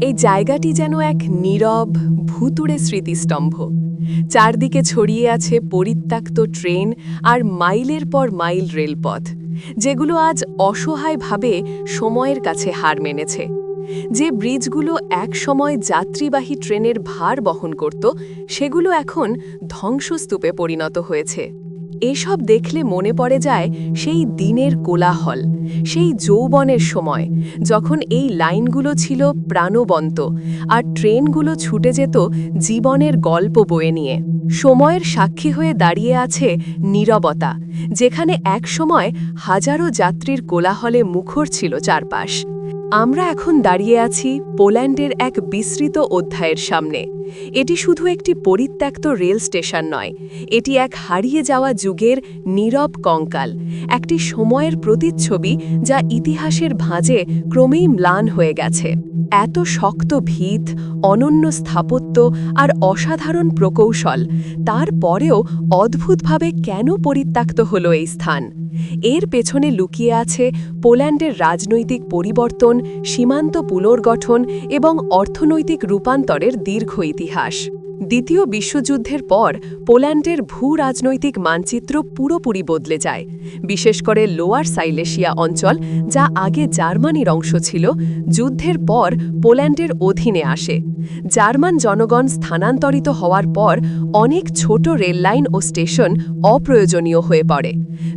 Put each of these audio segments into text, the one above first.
এই জায়গাটি যেন এক নীরব ভুতুড়ে স্মৃতিস্তম্ভ। চারদিকে ছড়িয়ে আছে পরিত্যক্ত ট্রেন আর মাইলের পর মাইল রেলপথ, যেগুলো আজ অসহায়ভাবে সময়ের কাছে হার মেনেছে। যে ব্রিজগুলো একসময় যাত্রীবাহী ট্রেনের ভার বহন করত, সেগুলো এখন ধ্বংসস্তূপে পরিণত হয়েছে। এসব দেখলে মনে পড়ে যায় সেই দিনের কোলাহল, সেই যৌবনের সময়, যখন এই লাইনগুলো ছিল প্রাণবন্ত আর ট্রেনগুলো ছুটে যেত জীবনের গল্প বয়ে নিয়ে। সময়ের সাক্ষী হয়ে দাঁড়িয়ে আছে নীরবতা, যেখানে একসময় হাজারো যাত্রীর কোলাহলে মুখর ছিল চারপাশ। আমরা এখন দাঁড়িয়ে আছি পোল্যান্ডের এক বিস্তৃত অধ্যায়ের সামনে। এটি শুধু একটি পরিত্যক্ত রেল স্টেশন নয়, এটি এক হারিয়ে যাওয়া যুগের নীরব কঙ্কাল, একটি সময়ের প্রতিচ্ছবি যা ইতিহাসের ভাঁজে ক্রমেই ম্লান হয়ে গেছে। এত শক্ত ভিত, অনন্য স্থাপত্য আর অসাধারণ প্রকৌশল, তারপরেও অদ্ভুতভাবে কেন পরিত্যক্ত হলো এই স্থান? এর পেছনে লুকিয়ে আছে পোল্যান্ডের রাজনৈতিক পরিবর্তন, সীমান্ত পুনর্গঠন এবং অর্থনৈতিক রূপান্তরের দীর্ঘ ইতিহাস। দ্বিতীয় বিশ্বযুদ্ধের পর পোল্যান্ডের ভূ-রাজনৈতিক মানচিত্র পুরোপুরি বদলে যায়। বিশেষ করে লোয়ার সাইলেশিয়া অঞ্চল, যা আগে জার্মানির অংশ ছিল, যুদ্ধের পর পোল্যান্ডের অধীনে আসে। জার্মান জনগণ স্থানান্তরিত হওয়ার পর অনেক ছোট রেললাইন ও স্টেশন অপ্রয়োজনীয় হয়ে পড়ে।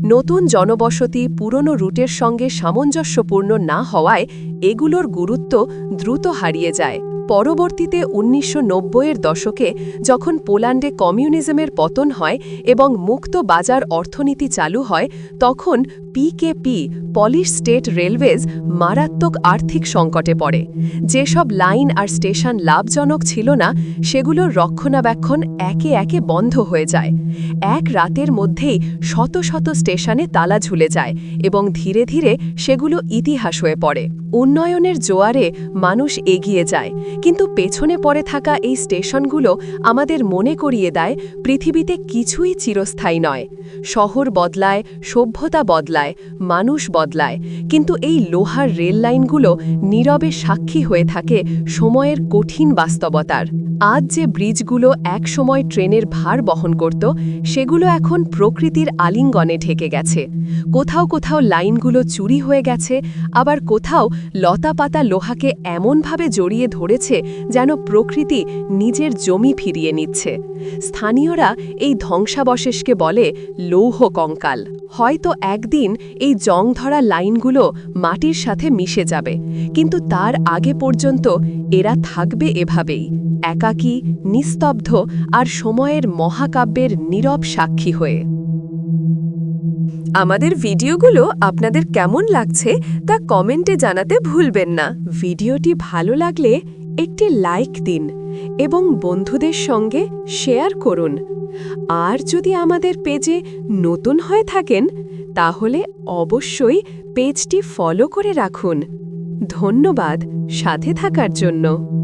নতুন জনবসতি পুরনো রুটের সঙ্গে সামঞ্জস্যপূর্ণ না হওয়ায় এগুলোর গুরুত্ব দ্রুত হারিয়ে যায়। পরবর্তীতে ১৯৯০-এর দশকে যখন পোল্যান্ডে কমিউনিজমের পতন হয় এবং মুক্ত বাজার অর্থনীতি চালু হয়, তখন পিকেপি পলিশ স্টেট রেলওয়েজ মারাত্মক আর্থিক সংকটে পড়ে। যেসব লাইন আর স্টেশন লাভজনক ছিল না, সেগুলোর রক্ষণাবেক্ষণ একে একে বন্ধ হয়ে যায়। এক রাতের মধ্যেই শত শত স্টেশনে তালা ঝুলে যায় এবং ধীরে ধীরে সেগুলো ইতিহাস হয়ে পড়ে। উন্নয়নের জোয়ারে মানুষ এগিয়ে যায়, কিন্তু পেছনে পড়ে থাকা এই স্টেশনগুলো আমাদের মনে করিয়ে দেয় পৃথিবীতে কিছুই চিরস্থায়ী নয়। শহর বদলায়, সভ্যতা বদলায়, মানুষ বদলায়, কিন্তু এই লোহার রেল লাইনগুলো নীরবে সাক্ষী হয়ে থাকে সময়ের কঠিন বাস্তবতার। আজ যে ব্রিজগুলো একসময় ট্রেনের ভার বহন করত, সেগুলো এখন প্রকৃতির আলিঙ্গনে ঢেকে গেছে। কোথাও কোথাও লাইনগুলো চুরি হয়ে গেছে, আবার কোথাও লতাপাতা লোহাকে এমনভাবে জড়িয়ে ধরেছে যেন প্রকৃতি নিজের জমি ফিরিয়ে নিচ্ছে। স্থানীয়রা এই ধ্বংসাবশেষকে বলে লৌহ কঙ্কাল। হয়তো একদিন এই জংধরা লাইনগুলো মাটির সাথে মিশে যাবে, কিন্তু তার আগে পর্যন্ত এরা থাকবে এভাবেই, একাকী, নিস্তব্ধ আর সময়ের মহাকাব্যের নীরব সাক্ষী হয়ে। আমাদের ভিডিওগুলো আপনাদের কেমন লাগছে তা কমেন্টে জানাতে ভুলবেন না। ভিডিওটি ভালো লাগলে একটি লাইক দিন এবং বন্ধুদের সঙ্গে শেয়ার করুন। আর যদি আমাদের পেজে নতুন হয়ে থাকেন, তাহলে অবশ্যই পেজটি ফলো করে রাখুন। ধন্যবাদ সাথে থাকার জন্য।